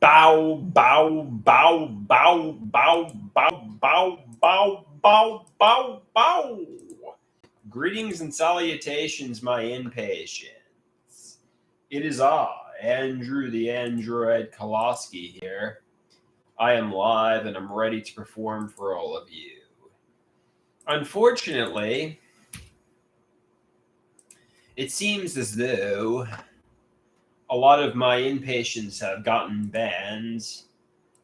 Bow, bow, bow, bow, bow, bow, bow, bow, bow, bow, bow. Greetings and salutations, my impatiens. It is I, Andrew the Android Koloski here. I am live and I'm ready to perform for all of you. Unfortunately, it seems as though a lot of my impatiens have gotten banned,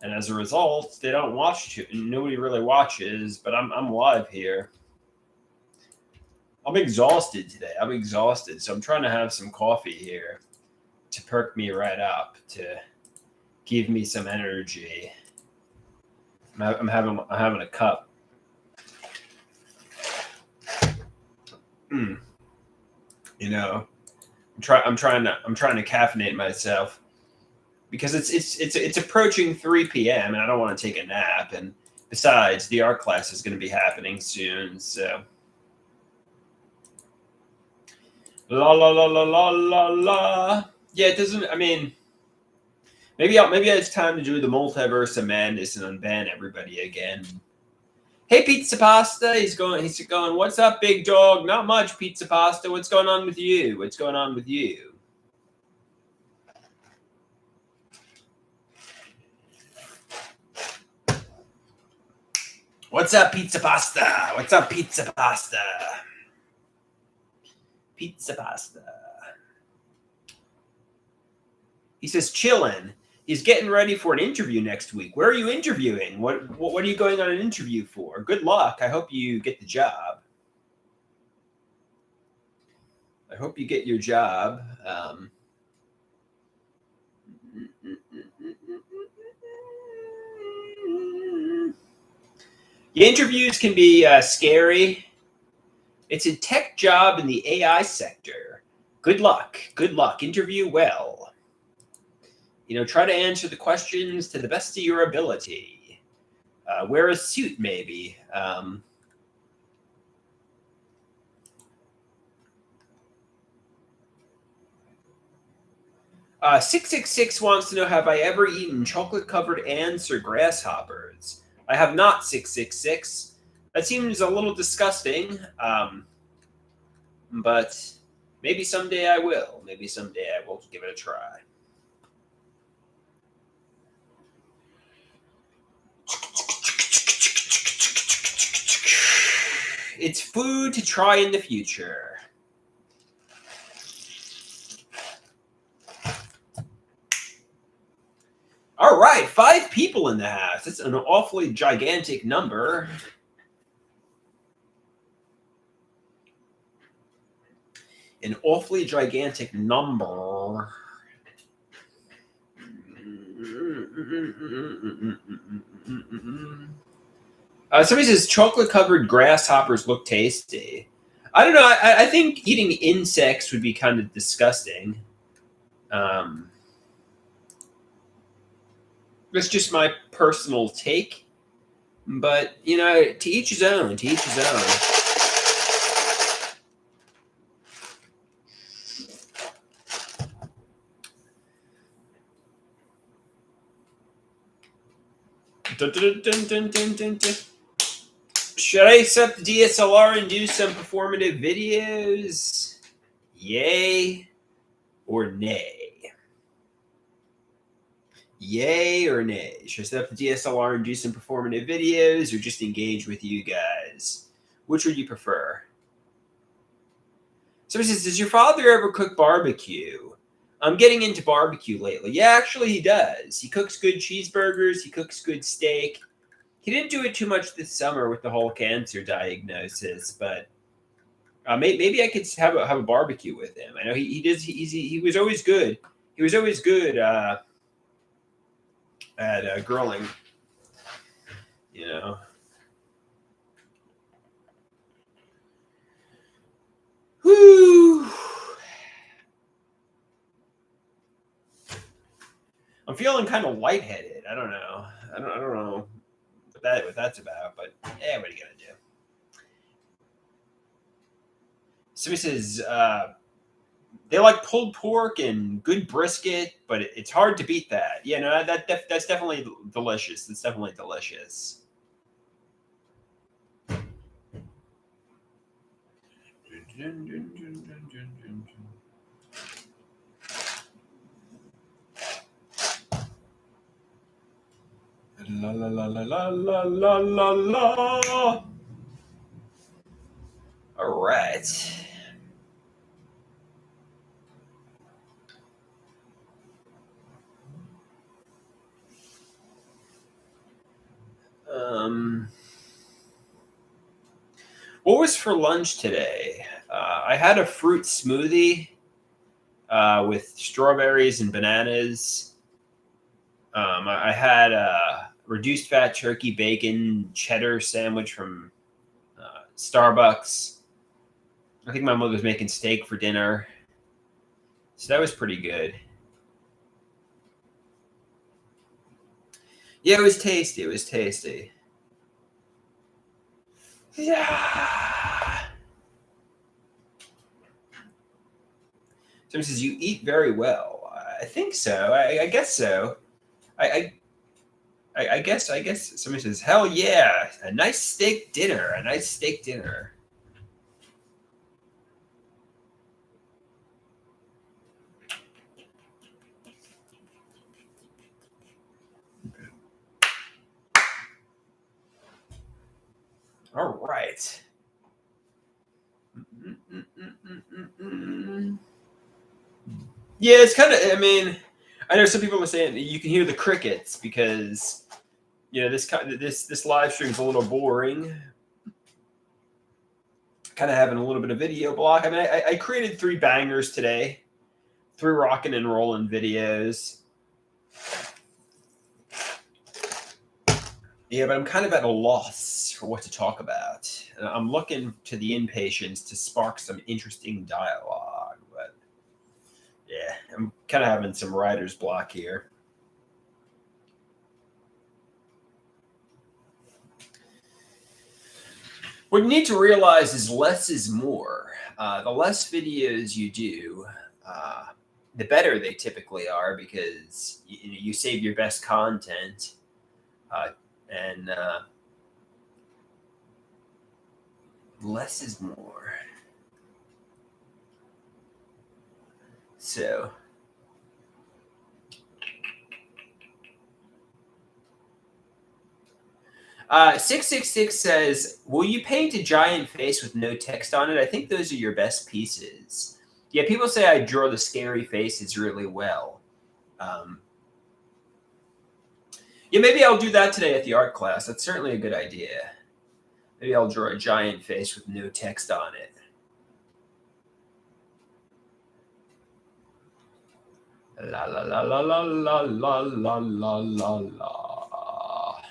and as a result, they don't watch. Nobody really watches, but I'm live here. I'm exhausted today. I'm exhausted, so I'm trying to have some coffee here to perk me right up, to give me some energy. I'm having a cup. You know, I'm trying to caffeinate myself because it's approaching 3 p.m. and I don't want to take a nap. And besides, the art class is going to be happening soon, so. La la la la la la la. Yeah, it doesn't. I mean, maybe it's time to do the multiverse of madness and unban everybody again. Hey, Pizza Pasta. He's going. What's up, big dog? Not much, Pizza Pasta. What's going on with you? What's going on with you? What's up, Pizza Pasta? What's up, Pizza Pasta? Pizza Pasta. He says, chillin'. He's getting ready for an interview next week. Where are you interviewing? What are you going on an interview for? Good luck. I hope you get the job. I hope you get your job. The interviews can be scary. It's a tech job in the AI sector. Good luck. Good luck. Interview well. Try to answer the questions to the best of your ability. Wear a suit, maybe. 666 wants to know, have I ever eaten chocolate-covered ants or grasshoppers? I have not, 666. That seems a little disgusting, but maybe someday I will. Maybe someday I will give it a try. It's food to try in the future. All right, 5 people in the house. That's an awfully gigantic number. An awfully gigantic number. Somebody says chocolate-covered grasshoppers look tasty. I don't know. I think eating insects would be kind of disgusting. That's just my personal take. But, to each his own. To each his own. Dun, dun, dun, dun, dun, dun, dun. Should I accept the DSLR and do some performative videos? Yay or nay? Yay or nay? Should I set up the DSLR and do some performative videos, or just engage with you guys? Which would you prefer? Somebody says, does your father ever cook barbecue? I'm getting into barbecue lately. Yeah, actually he does. He cooks good cheeseburgers. He cooks good steak. He didn't do it too much this summer with the whole cancer diagnosis, but maybe I could have a barbecue with him. I know he does. He was always good. He was always good at grilling. Whoo! I'm feeling kind of lightheaded. I don't know. I don't know what that's about, but yeah, what are you gonna do? Somebody says They like pulled pork and good brisket, but it's hard to beat that. Yeah, no, that's definitely delicious. It's definitely delicious. La la la la la la la la la. All right. Um, what was for lunch today? I had a fruit smoothie with strawberries and bananas. I had a reduced fat turkey bacon cheddar sandwich from Starbucks. I think my mother was making steak for dinner, so that was pretty good. Yeah, it was tasty. It was tasty. Yeah. Someone says you eat very well. I think so. I guess so. I, I guess somebody says, hell yeah, a nice steak dinner. A nice steak dinner. All right. Yeah, it's kind of. I mean, I know some people are saying you can hear the crickets because this live stream is a little boring. Kind of having a little bit of video block. I mean, I created 3 bangers today, 3 rocking and rolling videos. Yeah, but I'm kind of at a loss for what to talk about. I'm looking to the impatience to spark some interesting dialogue, but yeah, I'm kind of having some writer's block here. What you need to realize is less is more. The less videos you do, the better they typically are because you save your best content, and less is more. So. 666 says, will you paint a giant face with no text on it? I think those are your best pieces. Yeah, people say I draw the scary faces really well. Yeah, maybe I'll do that today at the art class. That's certainly a good idea. Maybe I'll draw a giant face with no text on it. La la la la la la la la la la la.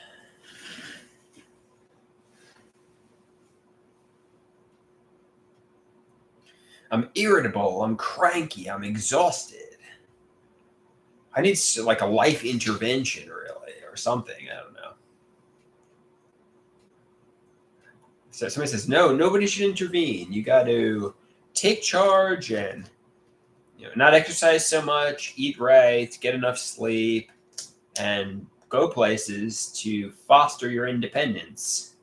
I'm irritable. I'm cranky. I'm exhausted. I need like a life intervention, really, or something. I don't know. So somebody says, no, nobody should intervene. You got to take charge and not exercise so much, eat right, get enough sleep, and go places to foster your independence.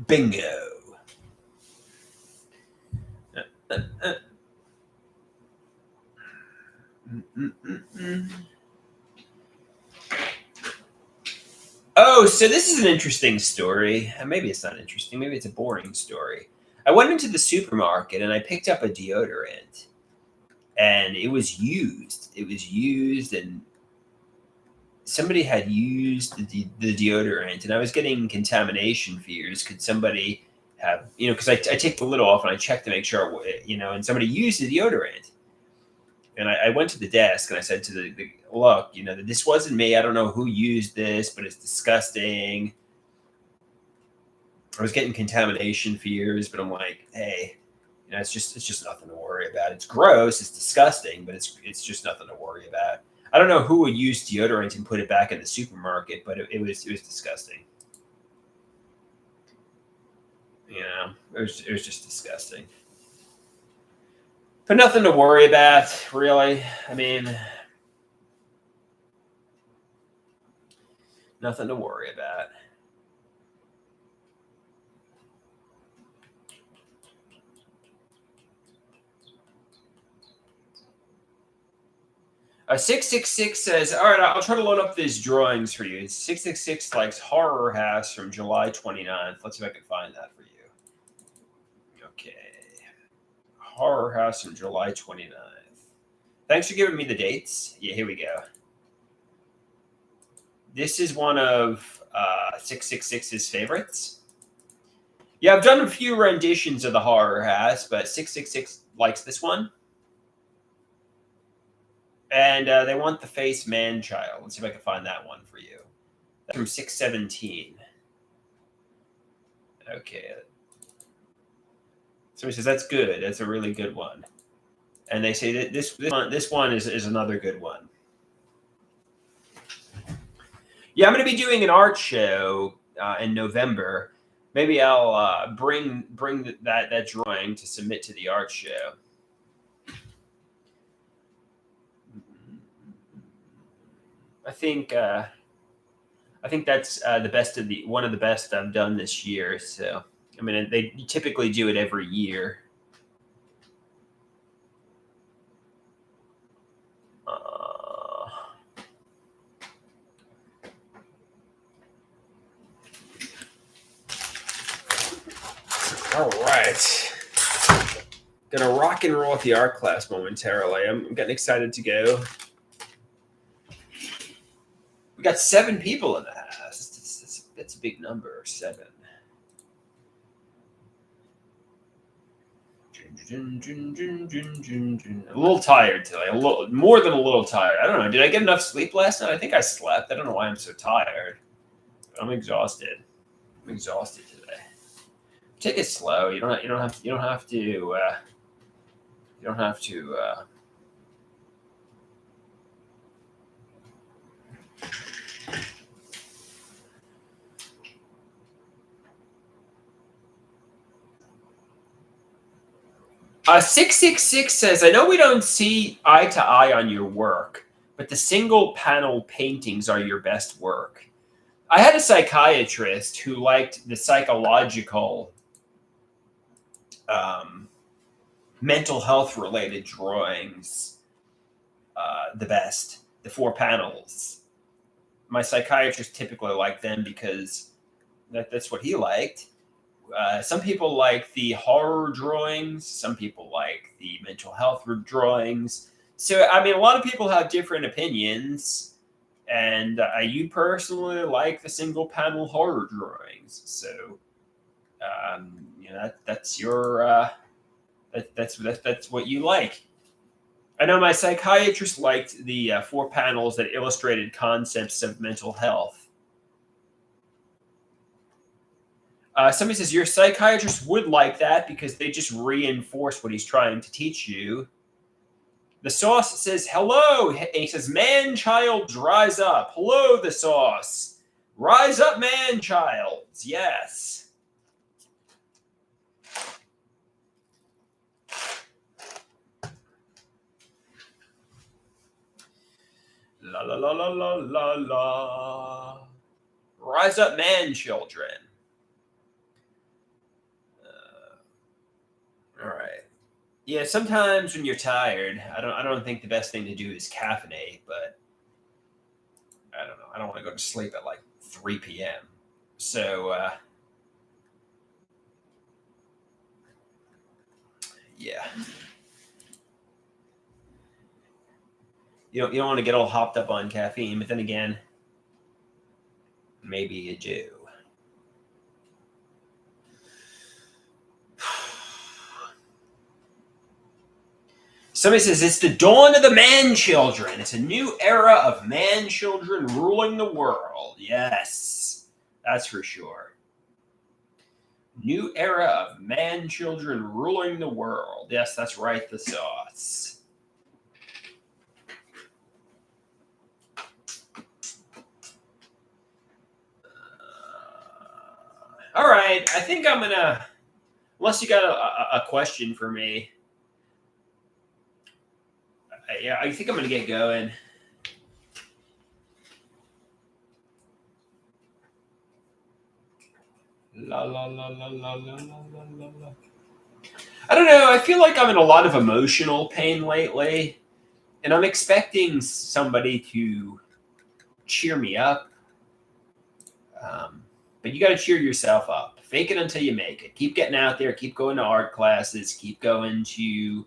Bingo. Oh, so this is an interesting story. Maybe it's not interesting. Maybe it's a boring story. I went into the supermarket and I picked up a deodorant, and it was used. It was used, and somebody had used the deodorant, and I was getting contamination fears. Could somebody have, because I take the lid off and I check to make sure, and somebody used the deodorant. And I went to the desk and I said to the look, this wasn't me. I don't know who used this, but it's disgusting. I was getting contamination fears, but I'm like, hey, it's just nothing to worry about. It's gross, it's disgusting, but it's just nothing to worry about. I don't know who would use deodorant and put it back in the supermarket, but it was disgusting. it was just disgusting. But nothing to worry about, really. I mean, nothing to worry about. A 666 says, all right, I'll try to load up these drawings for you. 666 likes Horror House from July 29th. Let's see if I can find that for you. Okay. Horror House from July 29th. Thanks for giving me the dates. Yeah, here we go. This is one of 666's favorites. Yeah, I've done a few renditions of the Horror House, but 666 likes this one. And they want the face man-child. Let's see if I can find that one for you. That's from 617. Okay. Somebody says, that's good. That's a really good one. And they say that this one is another good one. Yeah, I'm going to be doing an art show in November. Maybe I'll bring that drawing to submit to the art show. I think that's one of the best I've done this year. So I mean, they typically do it every year. All right. Gonna rock and roll with the art class momentarily. I'm getting excited to go. We got 7 people in the house. That's a big number, 7. A little tired today. A little more than a little tired. I don't know. Did I get enough sleep last night? I think I slept. I don't know why I'm so tired. I'm exhausted. I'm exhausted today. Take it slow. You don't have to. Uh, 666 says, I know we don't see eye to eye on your work, but the single panel paintings are your best work. I had a psychiatrist who liked the psychological mental health related drawings the best, the 4 panels. My psychiatrist typically liked them because that's what he liked. Some people like the horror drawings. Some people like the mental health drawings. So, I mean, a lot of people have different opinions. And you personally like the single panel horror drawings. So, that's your that's what you like. I know my psychiatrist liked the 4 panels that illustrated concepts of mental health. Somebody says your psychiatrist would like that because they just reinforce what he's trying to teach you. The sauce says hello, and he says, man childs rise up. Hello, the sauce. Rise up, man childs. Yes. La la la la la la la. Rise up, man children. All right. Yeah, sometimes when you're tired, I don't think the best thing to do is caffeinate, but I don't know. I don't want to go to sleep at like 3 p.m. So yeah. You don't want to get all hopped up on caffeine, but then again, maybe you do. Somebody says it's the dawn of the man-children. It's a new era of man-children ruling the world. Yes, that's for sure. New era of man-children ruling the world. Yes, that's right, the sauce. All right, I think I'm gonna Unless you got a question for me. Yeah, I think I'm going to get going. La la la la la la la la la. I don't know. I feel like I'm in a lot of emotional pain lately, and I'm expecting somebody to cheer me up. But you got to cheer yourself up. Fake it until you make it. Keep getting out there. Keep going to art classes. Keep going to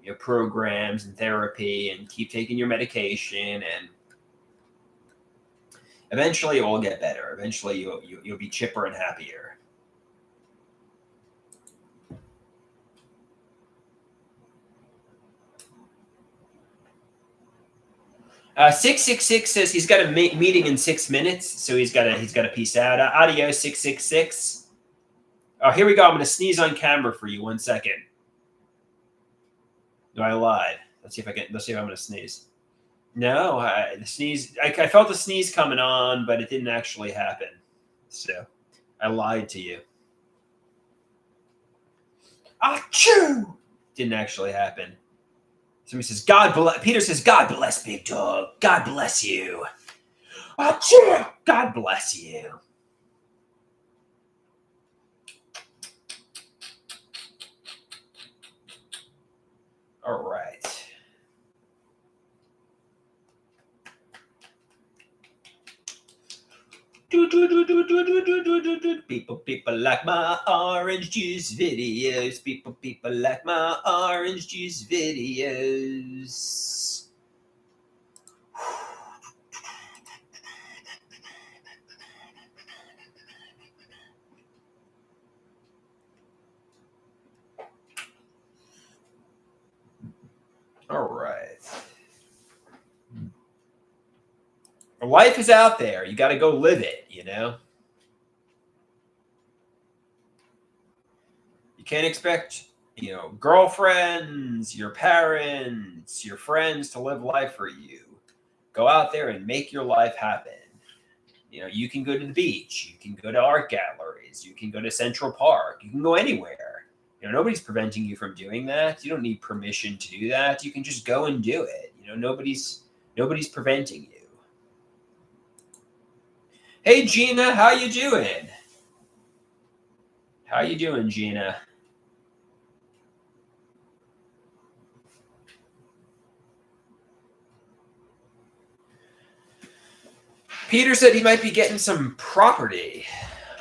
your programs and therapy, and keep taking your medication. And eventually, it will get better. Eventually, you'll be chipper and happier. 666 says he's got a meeting in 6 minutes, so he's got to peace out. Adios, 666. Oh, here we go. I'm going to sneeze on camera for you. 1 second. No, I lied. Let's see if I'm going to sneeze. No, the sneeze. I felt the sneeze coming on, but it didn't actually happen. So I lied to you. Achoo! Didn't actually happen. Somebody says, God bless. Peter says, God bless, big dog. God bless you. Achoo! God bless you. All right. People like my orange juice videos. People like my orange juice videos. All right. Life is out there. You got to go live it, you know? You can't expect, girlfriends, your parents, your friends to live life for you. Go out there and make your life happen. You can go to the beach. You can go to art galleries. You can go to Central Park. You can go anywhere. Nobody's preventing you from doing that. You don't need permission to do that. You can just go and do it. Nobody's preventing you. Hey, Gina, how you doing? How you doing, Gina? Peter said he might be getting some property.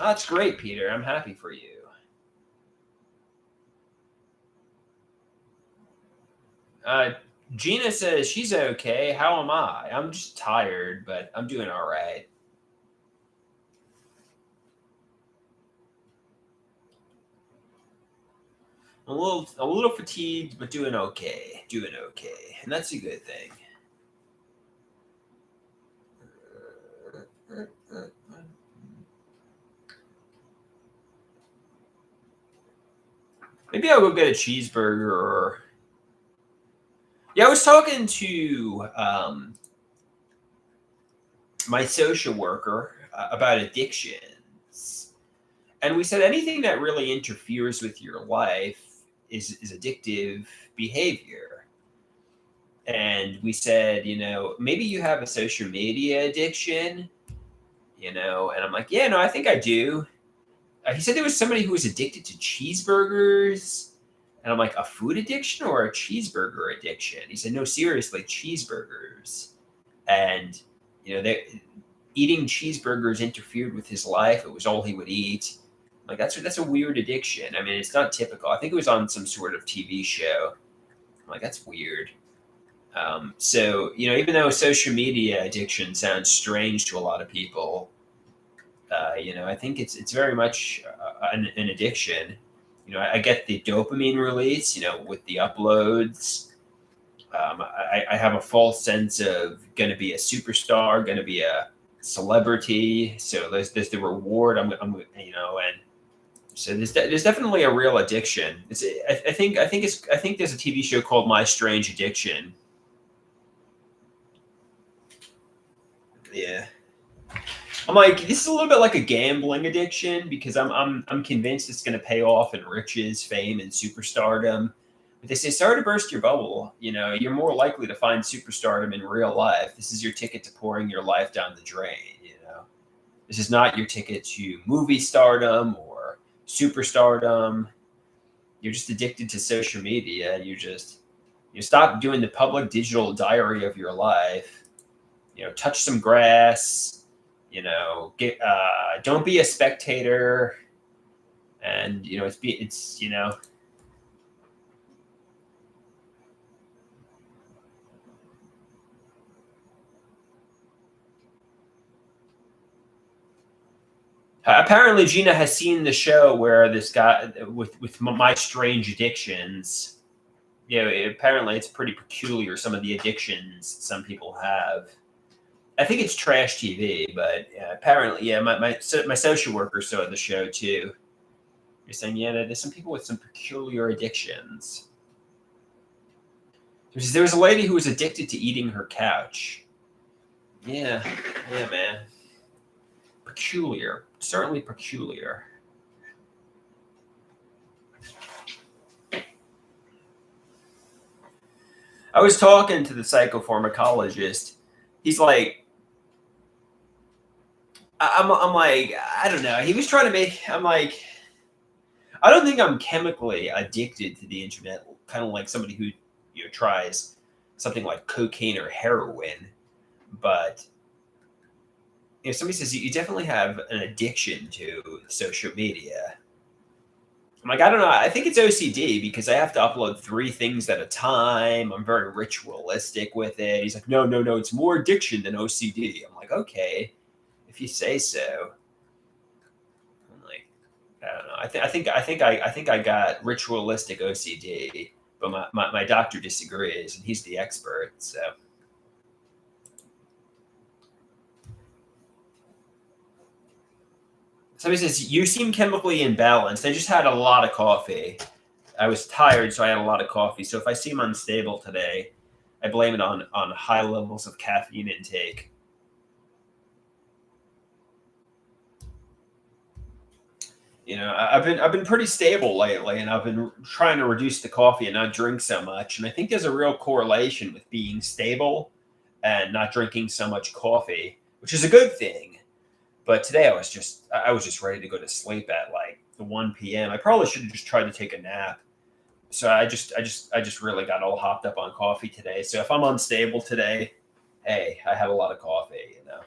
Oh, that's great, Peter. I'm happy for you. Gina says she's okay. How am I? I'm just tired, but I'm doing all right. I'm a little fatigued, but doing okay. And that's a good thing. Maybe I'll go get a cheeseburger. Yeah, I was talking to my social worker about addictions. And we said anything that really interferes with your life is addictive behavior. And we said, maybe you have a social media addiction, and I'm like, yeah, no, I think I do. He said there was somebody who was addicted to cheeseburgers. And I'm like, a food addiction or a cheeseburger addiction? He said, no, seriously, cheeseburgers. And, eating cheeseburgers interfered with his life. It was all he would eat. Like, that's a weird addiction. I mean, it's not typical. I think it was on some sort of TV show. I'm like, that's weird. So, even though social media addiction sounds strange to a lot of people, I think it's very much an addiction. I get the dopamine release, with the uploads. I have a false sense of going to be a superstar, going to be a celebrity. So there's the reward. And so there's definitely a real addiction. I think there's a TV show called My Strange Addiction. Yeah. I'm like, this is a little bit like a gambling addiction because I'm convinced it's going to pay off in riches, fame, and superstardom. But they say, sorry to burst your bubble. You know, you're more likely to find superstardom in real life. This is your ticket to pouring your life down the drain. You know, this is not your ticket to movie stardom or superstardom. You're just addicted to social media. You stop doing the public digital diary of your life. You know, touch some grass. You know, don't be a spectator. And you know, it's you know, apparently Gina has seen the show where this guy with My Strange Addictions. You know, apparently it's pretty peculiar. Some of the addictions some people have. I think it's trash TV, but apparently, yeah, my social worker saw the show too. You're saying, yeah, there's some people with some peculiar addictions. There was a lady who was addicted to eating her couch. Yeah, yeah, man. Peculiar, certainly peculiar. I was talking to the psychopharmacologist. He's like, I'm like, I don't know. He was trying to make. I'm like, I don't think I'm chemically addicted to the internet. Kind of like somebody who tries something like cocaine or heroin, but if somebody says you definitely have an addiction to social media, I'm like, I don't know. I think it's OCD because I have to upload 3 things at a time. I'm very ritualistic with it. He's like, no, no, no. It's more addiction than OCD. I'm like, okay, if you say so. I'm like, I don't know. I think I got ritualistic OCD, but my doctor disagrees, and he's the expert. So somebody says you seem chemically imbalanced. I just had a lot of coffee. I was tired, so I had a lot of coffee. So if I seem unstable today, I blame it on high levels of caffeine intake. You know, I've been pretty stable lately, and I've been trying to reduce the coffee and not drink so much. And I think there's a real correlation with being stable and not drinking so much coffee, which is a good thing. But today I was just ready to go to sleep at like 1 p.m. I probably should have just tried to take a nap. So I just really got all hopped up on coffee today. So if I'm unstable today, hey, I had a lot of coffee. You know,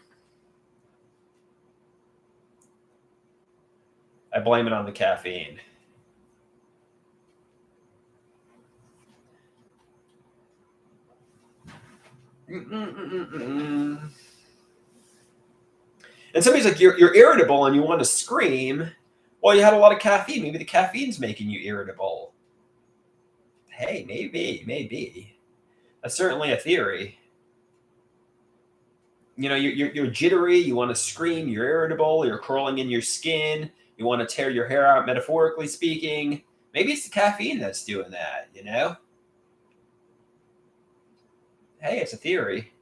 I blame it on the caffeine. Mm-mm-mm-mm-mm. And somebody's like, you're irritable and you want to scream. Well, you had a lot of caffeine. Maybe the caffeine's making you irritable. Hey, maybe. That's certainly a theory. You know, you're jittery. You want to scream. You're irritable. You're crawling in your skin. You want to tear your hair out, metaphorically speaking. Maybe it's the caffeine that's doing that. You know, hey, it's a theory.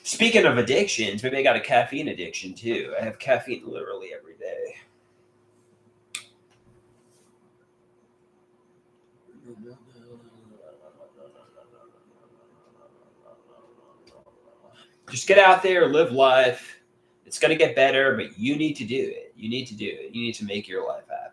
Speaking of addictions, maybe I got a caffeine addiction too. I have caffeine literally every day. Just get out there, live life. It's going to get better, but you need to do it. You need to do it. You need to make your life happen.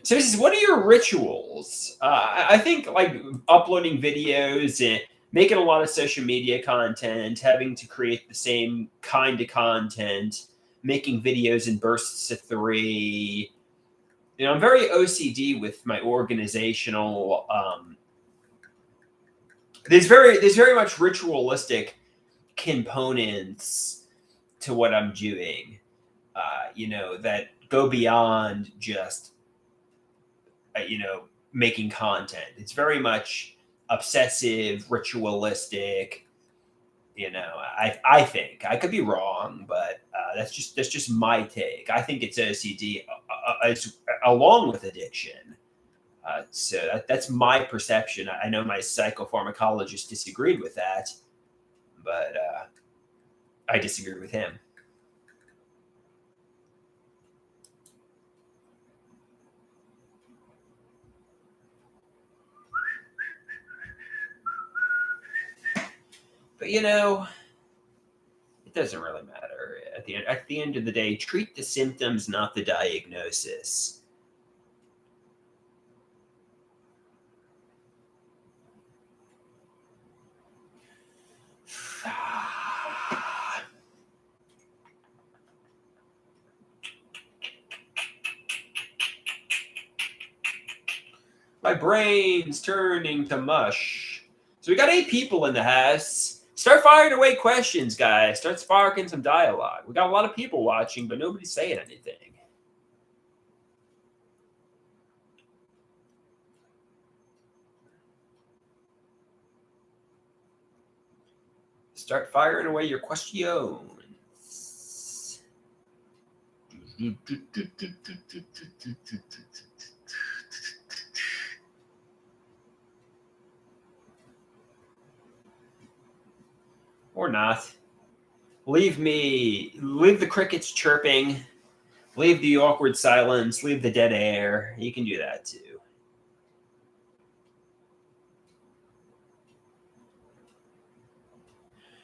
So, this is what are your rituals? I think like uploading videos and making a lot of social media content, having to create the same kind of content, making videos in bursts of 3. You know, I'm very OCD with my organizational. There's very much ritualistic components to what I'm doing. You know, that go beyond just you know, making content. It's very much obsessive, ritualistic. You know, I think I could be wrong, but That's just my take. I think it's OCD it's, along with addiction. So that's my perception. I know my psychopharmacologist disagreed with that, but I disagree with him. But it doesn't really matter. At the end of the day, treat the symptoms, not the diagnosis. My brain's turning to mush. So we got 8 people in the house. Start firing away questions, guys. Start sparking some dialogue. We got a lot of people watching, but nobody's saying anything. Start firing away your questions. Or not. Leave the crickets chirping, leave the awkward silence, leave the dead air. You can do that too.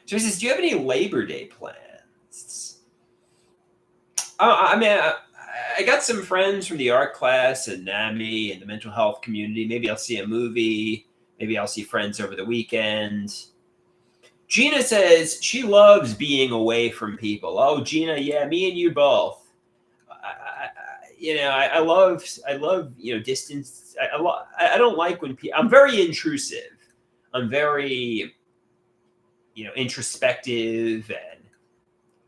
So he says, do you have any Labor Day plans? I mean, I got some friends from the art class and NAMI and the mental health community. Maybe I'll see a movie. Maybe I'll see friends over the weekend. Gina says she loves being away from people. Oh, Gina, yeah, me and you both. I love distance. I don't like when people. I'm very intrusive. I'm very introspective, and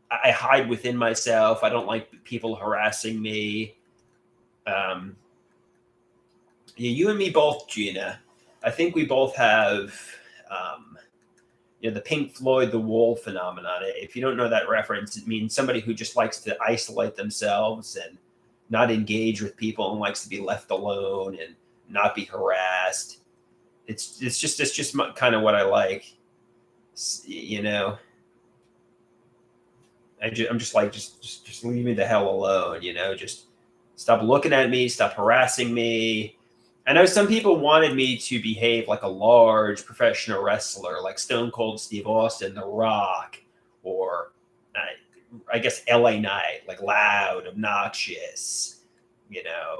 I hide within myself. I don't like people harassing me. You and me both, Gina. I think we both have the Pink Floyd The Wall phenomenon. If you don't know that reference, it means somebody who just likes to isolate themselves and not engage with people and likes to be left alone and not be harassed. It's just kind of what I like. I'm just like, just leave me the hell alone. Just stop looking at me, stop harassing me. I know some people wanted me to behave like a large professional wrestler, like Stone Cold Steve Austin, The Rock, or I guess LA Knight, like loud, obnoxious,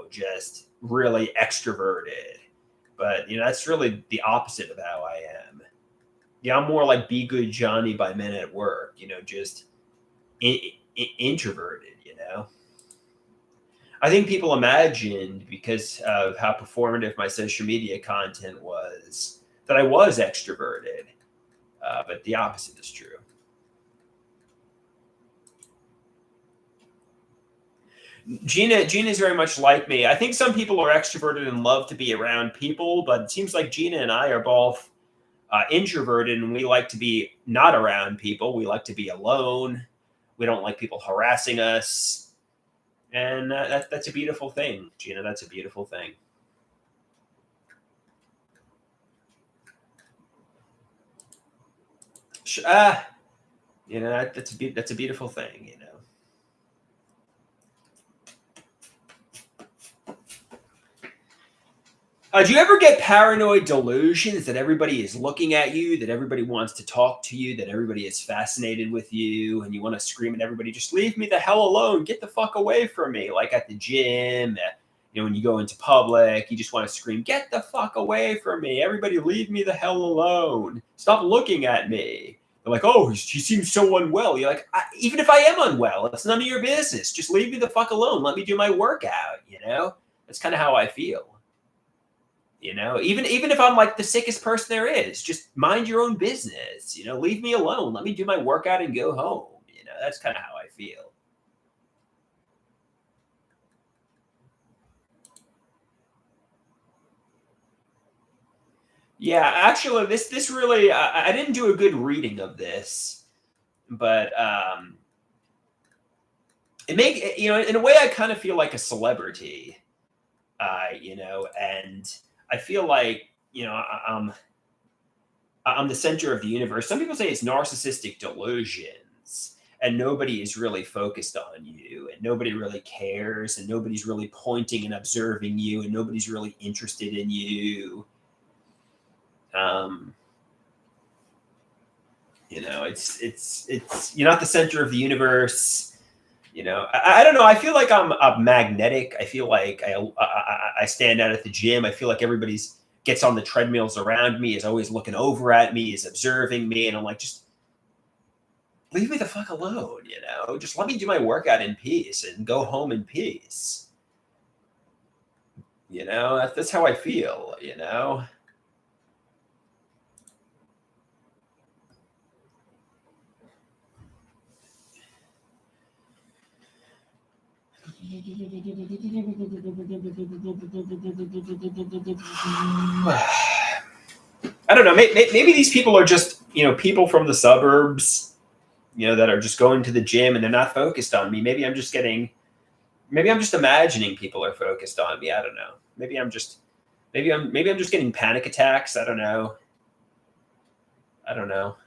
just really extroverted. But that's really the opposite of how I am. Yeah, I'm more like Be Good Johnny by Men at Work, just introverted. I think people imagined, because of how performative my social media content was, that I was extroverted, but the opposite is true. Gina's very much like me. I think some people are extroverted and love to be around people, but it seems like Gina and I are both introverted, and we like to be not around people. We like to be alone. We don't like people harassing us. And that's a beautiful thing, Gina. That's a beautiful thing. That's a beautiful thing, Do you ever get paranoid delusions that everybody is looking at you, that everybody wants to talk to you, that everybody is fascinated with you, and you want to scream at everybody, just leave me the hell alone, get the fuck away from me, like at the gym, when you go into public, you just want to scream, get the fuck away from me, everybody leave me the hell alone, stop looking at me. They're like, oh, he seems so unwell. You're like, even if I am unwell, it's none of your business. Just leave me the fuck alone. Let me do my workout, That's kind of how I feel. Even if I'm like the sickest person there is, just mind your own business. Leave me alone. Let me do my workout and go home. That's kind of how I feel. Yeah, actually, this really, I didn't do a good reading of this, but in a way, I kind of feel like a celebrity, and I feel like, I'm the center of the universe. Some people say it's narcissistic delusions, and nobody is really focused on you, and nobody really cares, and nobody's really pointing and observing you, and nobody's really interested in you. Um, it's you're not the center of the universe. I don't know. I feel like I'm magnetic. I feel like I stand out at the gym. I feel like everybody's gets on the treadmills around me, is always looking over at me, is observing me, and I'm like, just leave me the fuck alone. Just let me do my workout in peace and go home in peace. That's how I feel. I don't know. Maybe these people are just people from the suburbs, that are just going to the gym and they're not focused on me. Maybe I'm just imagining people are focused on me. I don't know. Maybe I'm just getting panic attacks. I don't know. I don't know.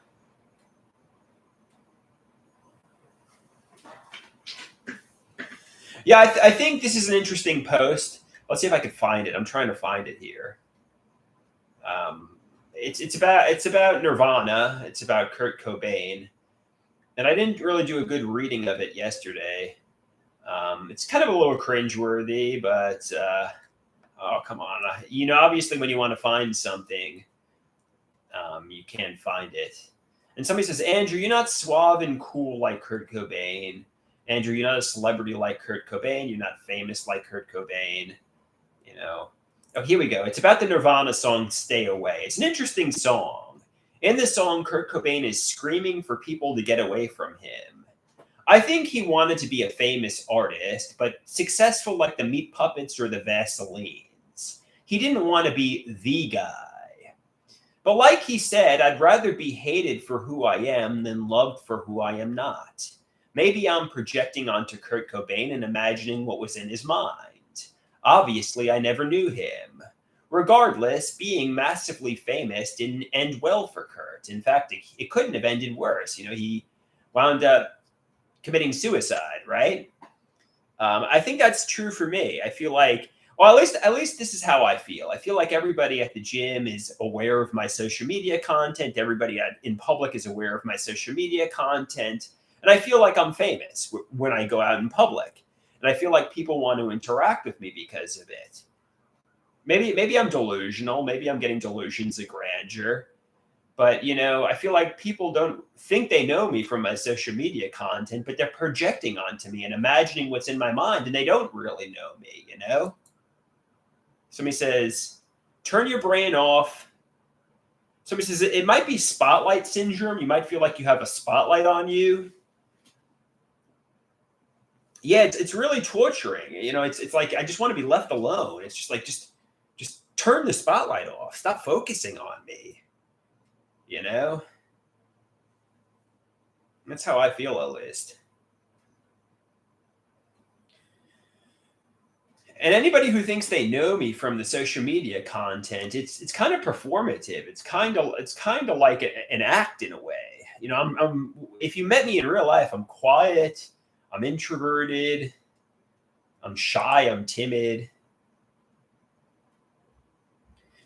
Yeah, I think this is an interesting post. Let's see if I can find it. I'm trying to find it here. It's about Nirvana. It's about Kurt Cobain, and I didn't really do a good reading of it yesterday. It's kind of a little cringeworthy, but oh, come on. Obviously, when you want to find something, you can find it. And somebody says, Andrew, you're not suave and cool like Kurt Cobain. Andrew, you're not a celebrity like Kurt Cobain. You're not famous like Kurt Cobain. Oh, here we go. It's about the Nirvana song Stay Away. It's an interesting song. In the song, Kurt Cobain is screaming for people to get away from him. I think he wanted to be a famous artist, but successful like the Meat Puppets or the Vaselines. He didn't want to be the guy. But like he said, I'd rather be hated for who I am than loved for who I am not. Maybe I'm projecting onto Kurt Cobain and imagining what was in his mind. Obviously, I never knew him. Regardless, being massively famous didn't end well for Kurt. In fact, it couldn't have ended worse. He wound up committing suicide, right? I think that's true for me. I feel like, well, at least this is how I feel. I feel like everybody at the gym is aware of my social media content. Everybody in public is aware of my social media content. And I feel like I'm famous when I go out in public. And I feel like people want to interact with me because of it. Maybe I'm delusional. Maybe I'm getting delusions of grandeur. But, I feel like people don't think they know me from my social media content, but they're projecting onto me and imagining what's in my mind, and they don't really know me, Somebody says, turn your brain off. Somebody says, it might be spotlight syndrome. You might feel like you have a spotlight on you. Yeah, it's really torturing. It's like I just want to be left alone. It's just like just turn the spotlight off. Stop focusing on me. That's how I feel, at least. And anybody who thinks they know me from the social media content, it's kind of performative. It's kind of like an act in a way. I'm if you met me in real life, I'm quiet, I'm introverted, I'm shy, I'm timid.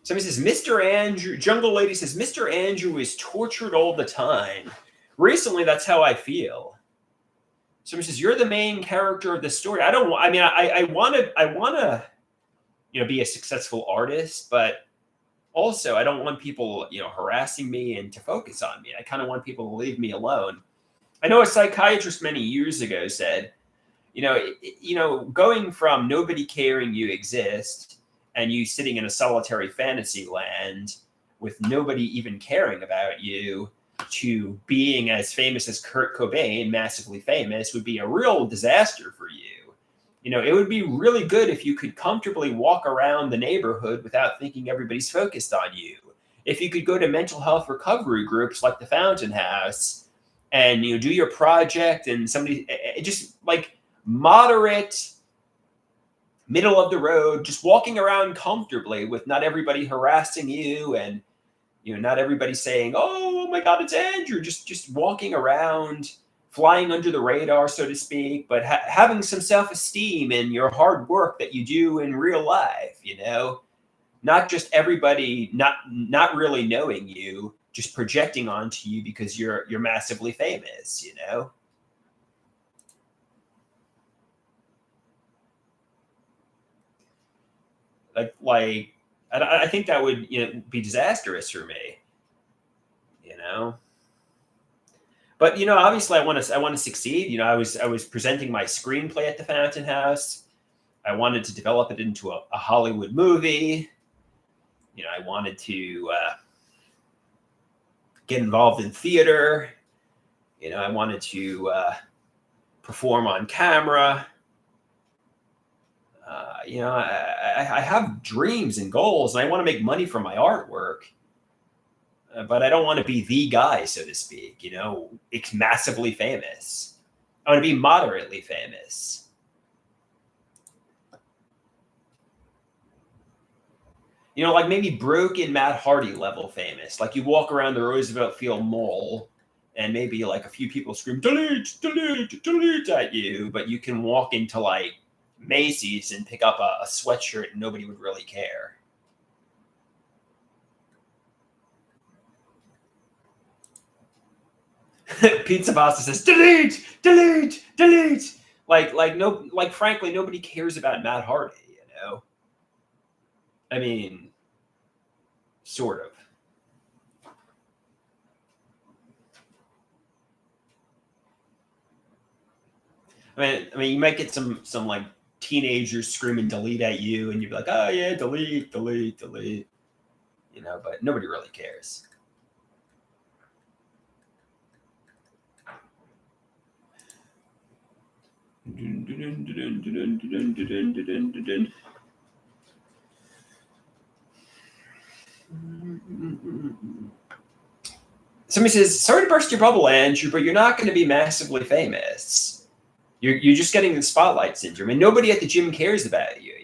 Somebody says, Mr. Andrew, Jungle Lady says, Mr. Andrew is tortured all the time. Recently, that's how I feel. Somebody says, you're the main character of the story. I want to, be a successful artist, but also I don't want people, harassing me and to focus on me. I kind of want people to leave me alone. I know a psychiatrist many years ago said, going from nobody caring you exist and you sitting in a solitary fantasy land with nobody even caring about you to being as famous as Kurt Cobain, massively famous, would be a real disaster for you. It would be really good if you could comfortably walk around the neighborhood without thinking everybody's focused on you. If you could go to mental health recovery groups like the Fountain House and do your project and somebody just like moderate, middle of the road, just walking around comfortably with not everybody harassing you and not everybody saying, "Oh my God, it's Andrew." Just walking around, flying under the radar, so to speak, but having some self-esteem in your hard work that you do in real life. Not just everybody not really knowing you, just projecting onto you because you're massively famous. Like I think that would be disastrous for me. You know. But obviously, I want to succeed. I was presenting my screenplay at the Fountain House. I wanted to develop it into a Hollywood movie. I wanted to get involved in theater. I wanted to perform on camera. I have dreams and goals, and I want to make money from my artwork. But I don't want to be the guy, so to speak. It's massively famous. I want to be moderately famous. Like maybe broken Matt Hardy level famous. Like you walk around the Roosevelt Field Mall and maybe like a few people scream, "Delete, delete, delete" at you, but you can walk into like Macy's and pick up a sweatshirt and nobody would really care. Pizza Pasta says, "Delete, delete, delete." Like frankly, nobody cares about Matt Hardy, I mean, sort of. I mean, you might get some like teenagers screaming "delete" at you, and you'd be like, "Oh yeah, delete, delete, delete," but nobody really cares. Somebody says, "Sorry to burst your bubble, Andrew, but you're not going to be massively famous. You're just getting the spotlight syndrome, and nobody at the gym cares about you.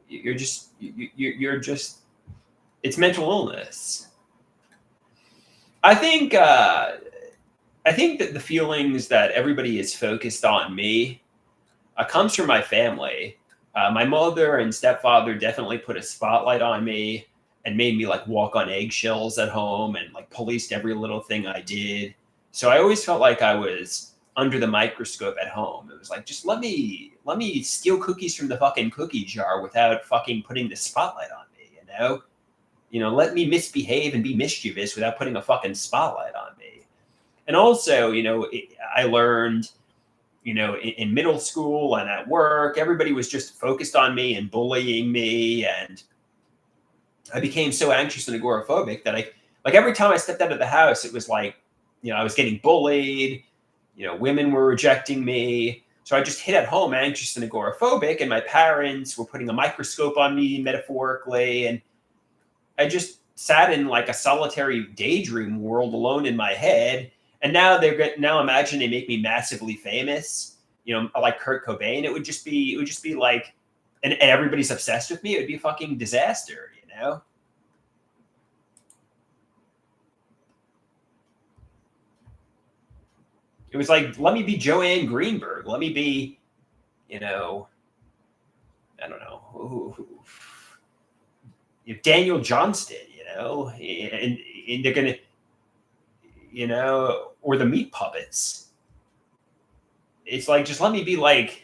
You're just it's mental illness." I think that the feelings that everybody is focused on me comes from my family. My mother and stepfather definitely put a spotlight on me and made me like walk on eggshells at home and like policed every little thing I did. So I always felt like I was under the microscope at home. It was like, just let me steal cookies from the fucking cookie jar without fucking putting the spotlight on me. Let me misbehave and be mischievous without putting a fucking spotlight on me. And also, I learned, in middle school and at work, everybody was just focused on me and bullying me. And I became so anxious and agoraphobic that like every time I stepped out of the house, it was like, I was getting bullied, women were rejecting me. So I just hid at home anxious and agoraphobic, and my parents were putting a microscope on me metaphorically. And I just sat in like a solitary daydream world alone in my head. And now now imagine they make me massively famous, like Kurt Cobain. It would just be like, and everybody's obsessed with me. It would be a fucking disaster. It was like, let me be Joanne Greenberg. Let me be, I don't know, Daniel Johnston, and they're gonna, or the Meat Puppets. It's like, just let me be like,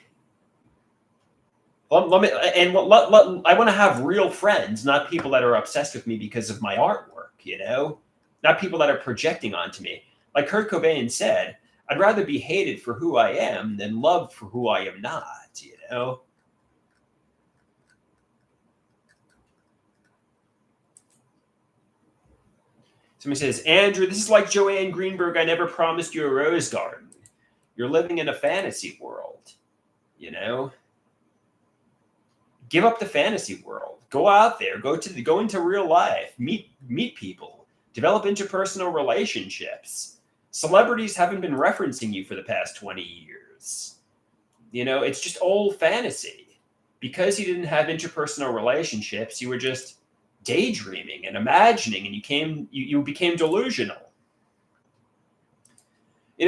let me, and I want to have real friends, not people that are obsessed with me because of my artwork, not people that are projecting onto me. Like Kurt Cobain said, I'd rather be hated for who I am than loved for who I am not, Somebody says, "Andrew, this is like Joanne Greenberg. I never promised you a rose garden. You're living in a fantasy world, Give up the fantasy world. Go out there. Go into real life. Meet people. Develop interpersonal relationships. Celebrities haven't been referencing you for the past 20 years. It's just old fantasy. Because you didn't have interpersonal relationships, you were just daydreaming and imagining, and you became delusional.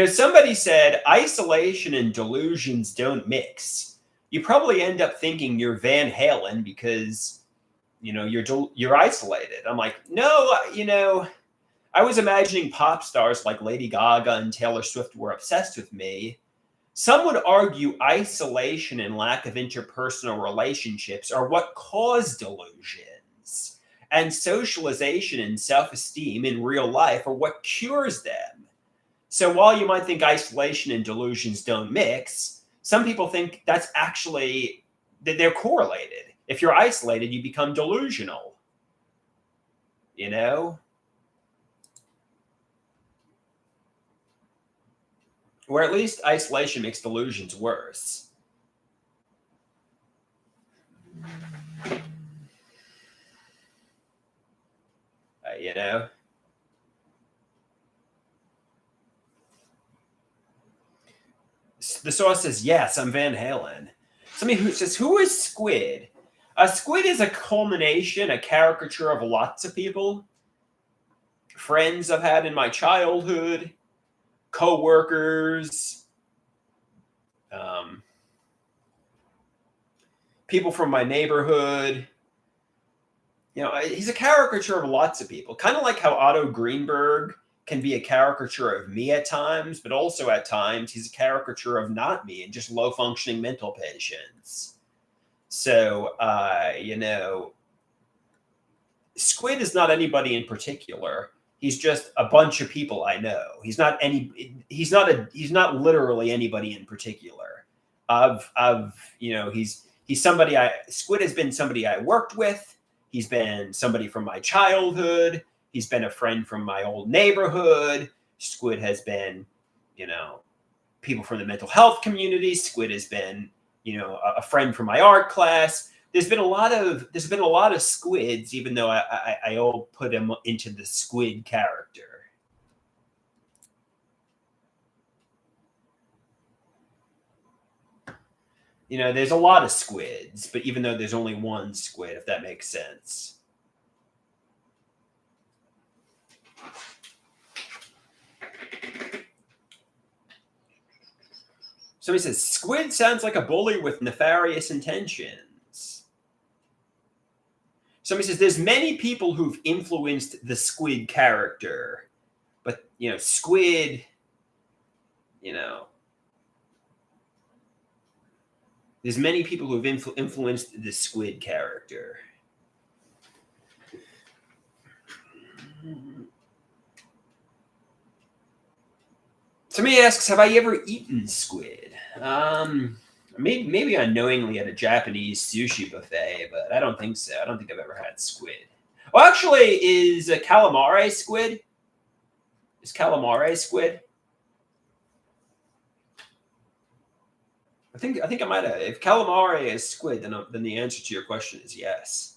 Somebody said isolation and delusions don't mix. You probably end up thinking you're Van Halen because you're isolated. I'm like, no, I was imagining pop stars like Lady Gaga and Taylor Swift were obsessed with me. Some would argue isolation and lack of interpersonal relationships are what cause delusions, and socialization and self-esteem in real life are what cures them. So while you might think isolation and delusions don't mix, some people think that's actually that they're correlated. If you're isolated, you become delusional. Or at least isolation makes delusions worse. You know? The source says, yes, I'm Van Halen. Somebody who says, who is Squid? Squid is a culmination, a caricature of lots of people. Friends I've had in my childhood, co-workers, people from my neighborhood. He's a caricature of lots of people. Kind of like how Otto Greenberg can be a caricature of me at times, but also at times he's a caricature of not me and just low-functioning mental patients. So, Squid is not anybody in particular. He's just a bunch of people I know. He's not literally anybody in particular. He's somebody Squid has been somebody I worked with. He's been somebody from my childhood. He's been a friend from my old neighborhood. Squid has been, people from the mental health community. Squid has been, a friend from my art class. There's been a lot of squids, even though I all put him into the Squid character. There's a lot of squids, but even though there's only one squid, if that makes sense. Somebody says, Squid sounds like a bully with nefarious intentions. Somebody says, there's many people who've influenced the Squid character. But, Squid, there's many people who've influenced the Squid character. Somebody asks, have I ever eaten squid? Maybe unknowingly at a Japanese sushi buffet, but I don't think so. I don't think I've ever had squid. Well, actually, is calamari squid? Is calamari squid? I think I might have. If calamari is squid, then the answer to your question is yes.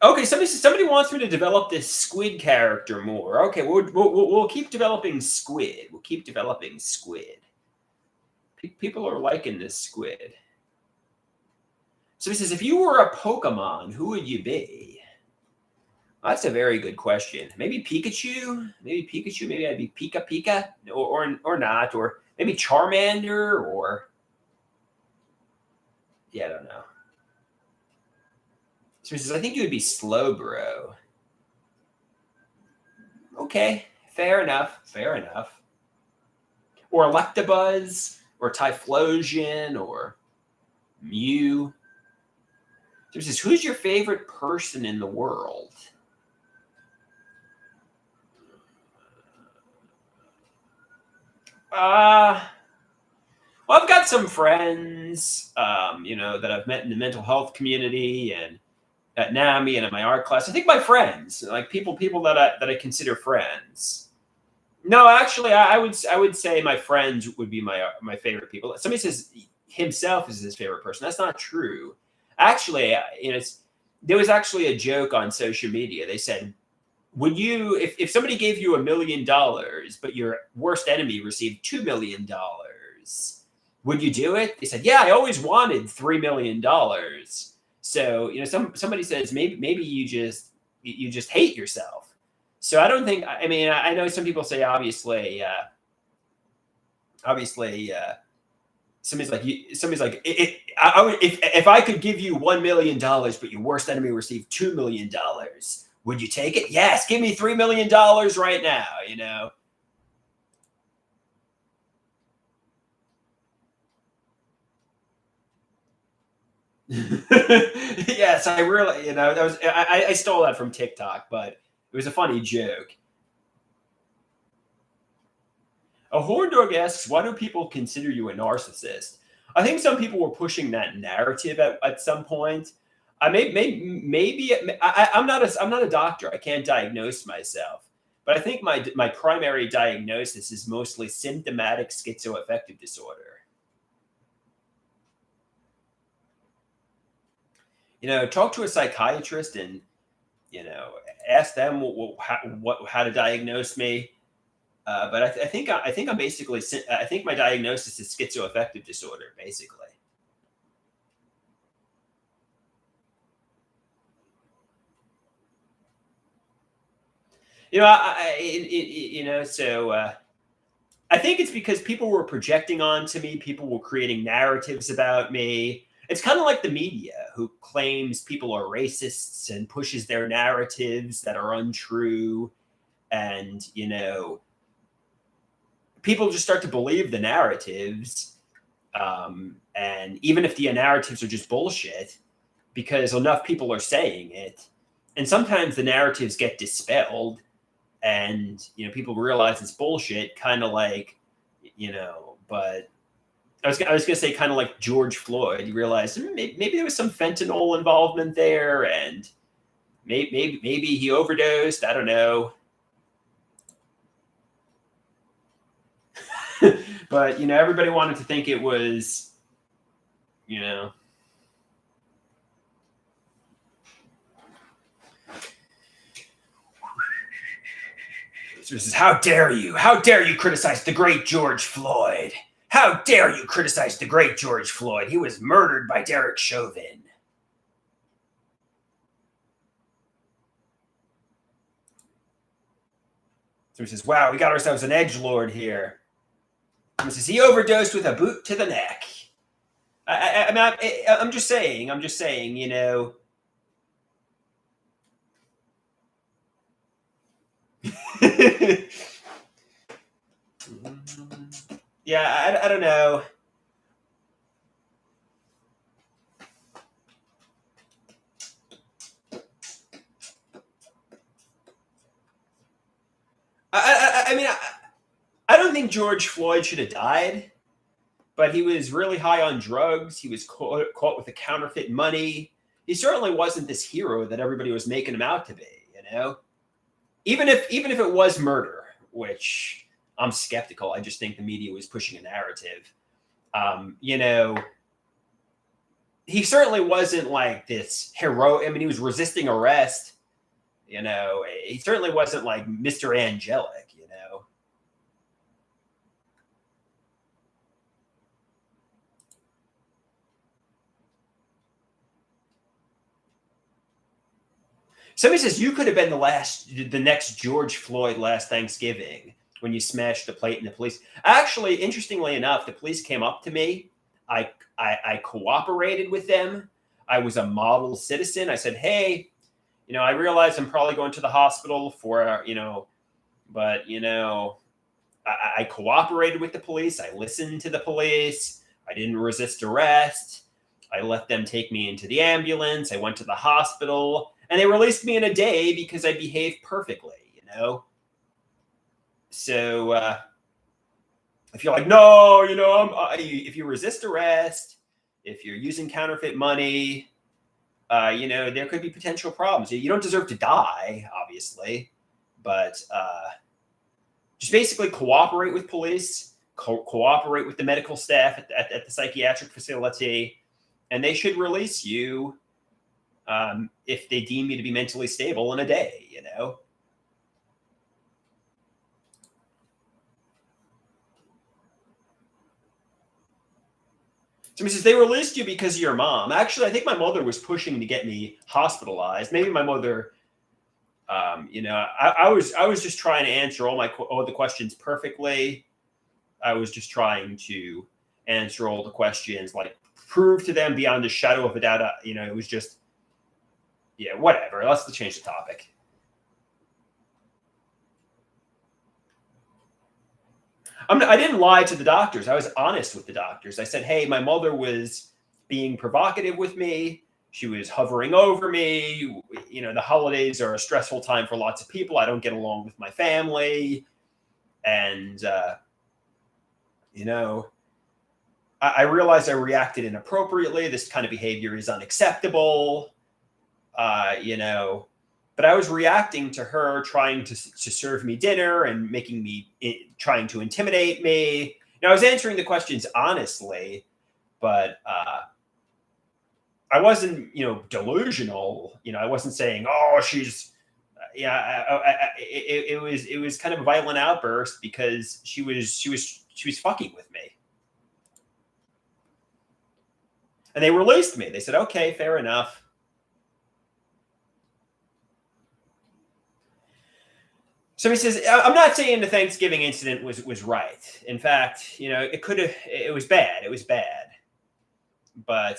Okay, somebody wants me to develop this squid character more. Okay, we'll keep developing squid. We'll keep developing squid. People are liking this squid. So he says, if you were a Pokemon, who would you be? Well, that's a very good question. Maybe Pikachu. Maybe I'd be Pika, or not, or maybe Charmander, or I don't know. So he says, I think you would be Slowbro. Okay, fair enough. Or Electabuzz, or Typhlosion, or Mew. So he says, who's your favorite person in the world? Well, I've got some friends, that I've met in the mental health community and at NAMI and in my art class. I think my friends, like people that I consider friends. No, actually, I would say my friends would be my favorite people. Somebody says himself is his favorite person. That's not true. Actually, there was actually a joke on social media. They said, would you, if somebody gave you $1 million, but your worst enemy received $2 million, would you do it? They said, yeah, I always wanted $3 million. So, somebody says, maybe you just hate yourself. So I don't think, I mean, I know some people say, obviously, somebody's like, if I could give you $1 million, but your worst enemy received $2 million, would you take it? Yes, give me $3 million right now, Yes, I really, that was I stole that from TikTok, but it was a funny joke. A horn dog asks, why do people consider you a narcissist? I think some people were pushing that narrative at some point. Maybe I'm not a doctor. I can't diagnose myself, but I think my primary diagnosis is mostly symptomatic schizoaffective disorder. Talk to a psychiatrist and you know ask them how to diagnose me. But I think I'm basically I think my diagnosis is schizoaffective disorder, basically. So I think it's because people were projecting onto me, people were creating narratives about me. It's kind of like the media who claims people are racists and pushes their narratives that are untrue. And, people just start to believe the narratives. And even if the narratives are just bullshit, because enough people are saying it, and sometimes the narratives get dispelled and people realize it's bullshit, kind of like but I was gonna say kind of like George Floyd. You realize maybe there was some fentanyl involvement there, and maybe he overdosed. I don't know. But everybody wanted to think it was This is, how dare you? How dare you criticize the great George Floyd? How dare you criticize the great George Floyd? He was murdered by Derek Chauvin. So he says, wow, we got ourselves an edgelord here. And he says, he overdosed with a boot to the neck. I'm just saying, Yeah, I don't know. I mean, I don't think George Floyd should have died, but he was really high on drugs. He was caught with a counterfeit money. He certainly wasn't this hero that everybody was making him out to be. Even if it was murder, which I'm skeptical. I just think the media was pushing a narrative. He certainly wasn't like this hero. I mean, he was resisting arrest. He certainly wasn't like Mr. Angelic. Somebody says you could have been the next George Floyd last Thanksgiving when you smashed the plate in the police. Actually, interestingly enough, the police came up to me. I cooperated with them. I was a model citizen. I said, hey, I realize I'm probably going to the hospital for, but, I cooperated with the police. I listened to the police. I didn't resist arrest. I let them take me into the ambulance. I went to the hospital. And they released me in a day because I behaved perfectly, So if you're like, no, if you resist arrest, if you're using counterfeit money, there could be potential problems. You don't deserve to die, obviously, but just basically cooperate with police, cooperate with the medical staff at the psychiatric facility, and they should release you if they deem you to be mentally stable in a day, you know? Somebody says they released you because of your mom. Actually, I think my mother was pushing to get me hospitalized. Maybe my mother, I was just trying to answer all the questions perfectly. I was just trying to answer all the questions, like prove to them beyond a shadow of a doubt. It was just, yeah, whatever. Let's change the topic. I didn't lie to the doctors. I was honest with the doctors. I said, hey, my mother was being provocative with me. She was hovering over me. The holidays are a stressful time for lots of people. I don't get along with my family. And, I realized I reacted inappropriately. This kind of behavior is unacceptable. But I was reacting to her trying to serve me dinner and trying to intimidate me. Now, I was answering the questions honestly, but I wasn't, delusional. I wasn't saying, oh, she's, it was kind of a violent outburst because she was fucking with me. And they released me. They said, okay, fair enough. So he says, I'm not saying the Thanksgiving incident was right. In fact, it was bad. It was bad. But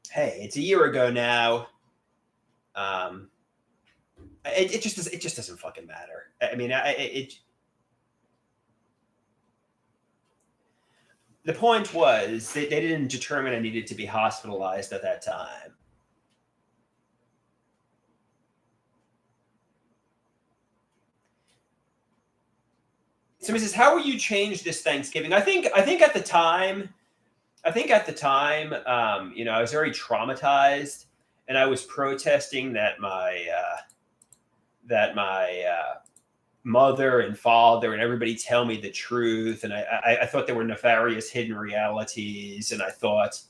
hey, it's a year ago now. It just doesn't fucking matter. I mean, the point was they didn't determine I needed to be hospitalized at that time. Somebody says, "How will you change this Thanksgiving?" I think at the time, I was very traumatized, and I was protesting that my mother and father and everybody tell me the truth, and I thought there were nefarious hidden realities, and I thought,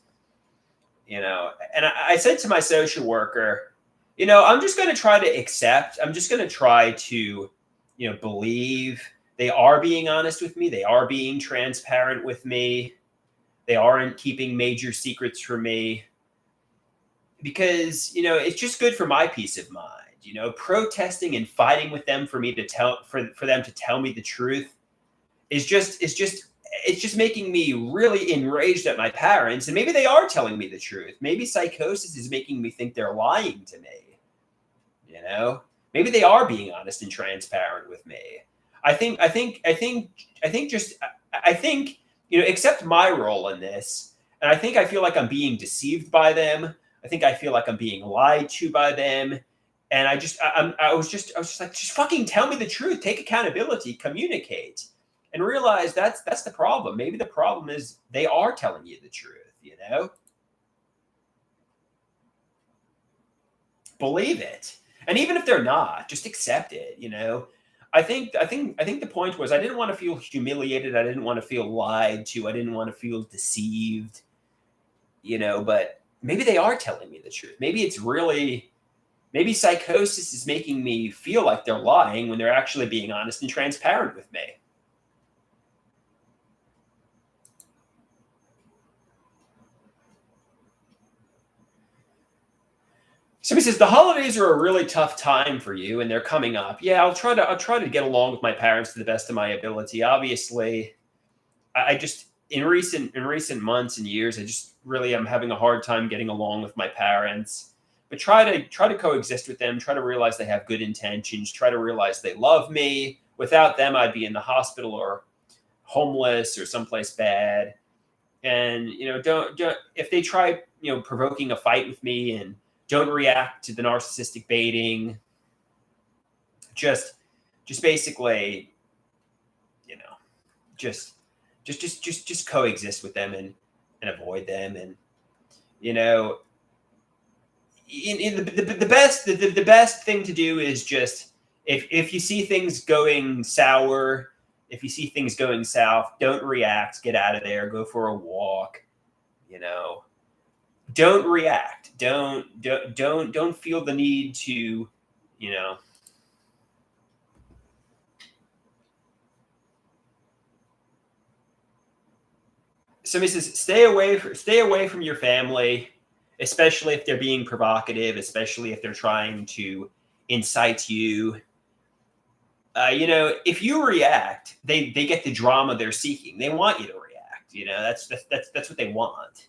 and I said to my social worker, I'm just going to try to accept. I'm just going to try to, believe. They are being honest with me. They are being transparent with me. They aren't keeping major secrets from me because, it's just good for my peace of mind. Protesting and fighting with them for them to tell me the truth is just making me really enraged at my parents. And maybe they are telling me the truth. Maybe psychosis is making me think they're lying to me. Maybe they are being honest and transparent with me. I think, accept my role in this. And I feel like I'm being deceived by them. I think I feel like I'm being lied to by them. And I was just like, just fucking tell me the truth, take accountability, communicate, and realize that's the problem. Maybe the problem is they are telling you the truth, believe it. And even if they're not, just accept it, I think the point was I didn't want to feel humiliated. I didn't want to feel lied to. I didn't want to feel deceived, but maybe they are telling me the truth. Maybe psychosis is making me feel like they're lying when they're actually being honest and transparent with me. Somebody says the holidays are a really tough time for you, and they're coming up. Yeah, I'll try to get along with my parents to the best of my ability. Obviously, I just in recent months and years, I just really am having a hard time getting along with my parents. But try to coexist with them. Try to realize they have good intentions. Try to realize they love me. Without them, I'd be in the hospital or homeless or someplace bad. And don't if they try provoking a fight with me, and don't react to the narcissistic baiting. Just basically, just coexist with them and avoid them. And the best thing to do is just if you see things going sour, if you see things going south, don't react. Get out of there. Go for a walk. You know, don't react. Don't feel the need to, you know. Somebody says stay away from your family, especially if they're being provocative, especially if they're trying to incite you. If you react, they get the drama they're seeking. They want you to react. That's what they want.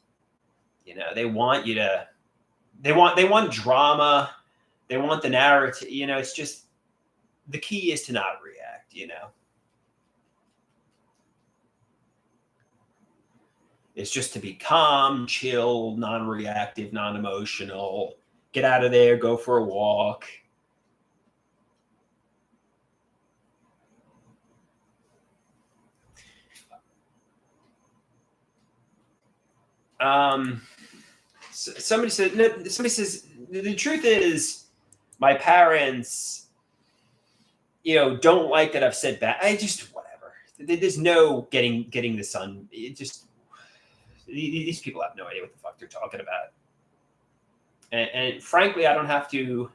They want you to. They want drama. They want the narrative. It's just the key is to not react. It's just to be calm, chill, non-reactive, non-emotional. Get out of there, go for a walk. Somebody says the truth is my parents, don't like that I've said bad. I just whatever. There's no getting the sun. It just these people have no idea what the fuck they're talking about. And frankly, I don't have to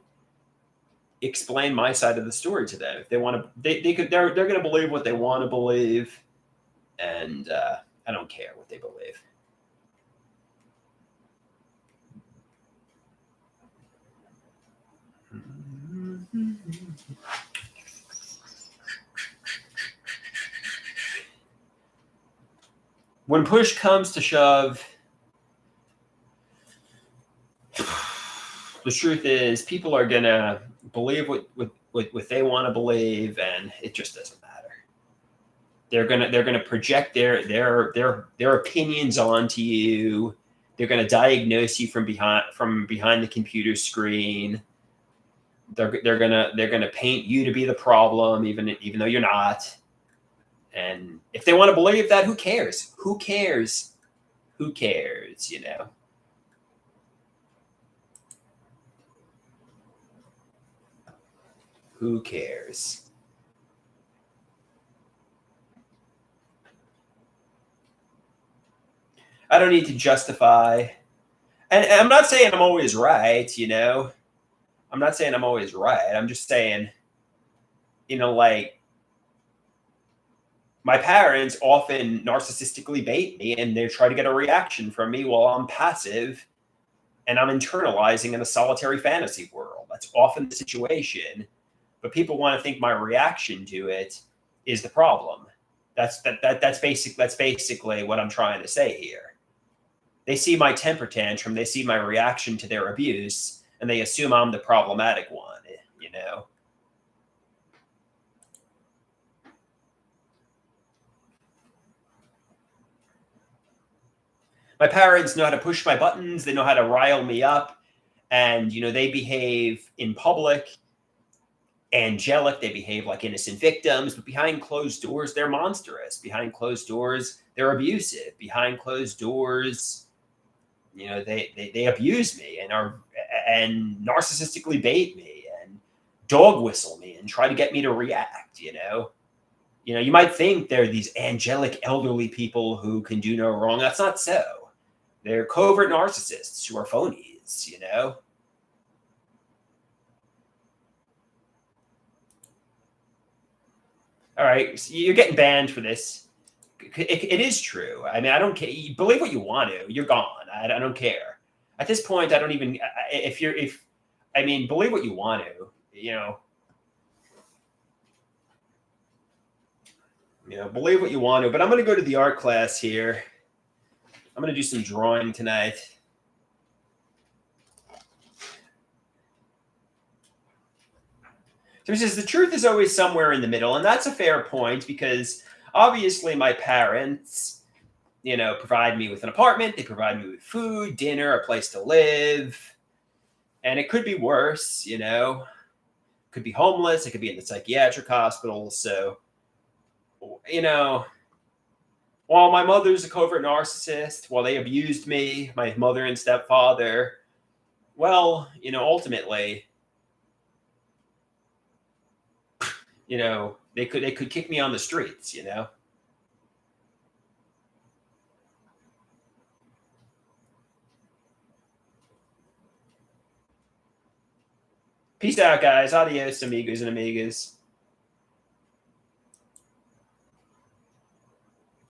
explain my side of the story to them. If they want to, they're going to believe what they want to believe, and I don't care what they believe. When push comes to shove, the truth is people are gonna believe what they want to believe, and it just doesn't matter. They're gonna project their opinions onto you. They're gonna diagnose you from behind the computer screen. They're gonna paint you to be the problem, even though you're not. And if they want to believe that, who cares? Who cares? Who cares? Who cares? I don't need to justify. And I'm not saying I'm always right, I'm not saying I'm always right. I'm just saying, like, my parents often narcissistically bait me and they try to get a reaction from me while I'm passive and I'm internalizing in a solitary fantasy world. That's often the situation. But people want to think my reaction to it is the problem. That's basically what I'm trying to say here. They see my temper tantrum, they see my reaction to their abuse, and they assume I'm the problematic one, My parents know how to push my buttons, they know how to rile me up, and they behave in public angelic, they behave like innocent victims, but behind closed doors they're monstrous. Behind closed doors they're abusive. Behind closed doors, they abuse me and narcissistically bait me and dog whistle me and try to get me to react. You might think they're these angelic elderly people who can do no wrong. That's not so. They're covert narcissists who are phonies. All right, so you're getting banned for this. It is true. I mean, I don't care. You believe what you want to. You're gone. I don't care. At this point, I don't even. Believe what you want to. Believe what you want to. But I'm going to go to the art class here. I'm going to do some drawing tonight. So he says the truth is always somewhere in the middle, and that's a fair point because obviously my parents, provide me with an apartment, they provide me with food, dinner, a place to live, and it could be worse, could be homeless, it could be in the psychiatric hospital. So, while my mother's a covert narcissist, while they abused me, my mother and stepfather, well, ultimately, they could kick me on the streets, Peace out, guys. Adios, amigos and amigas.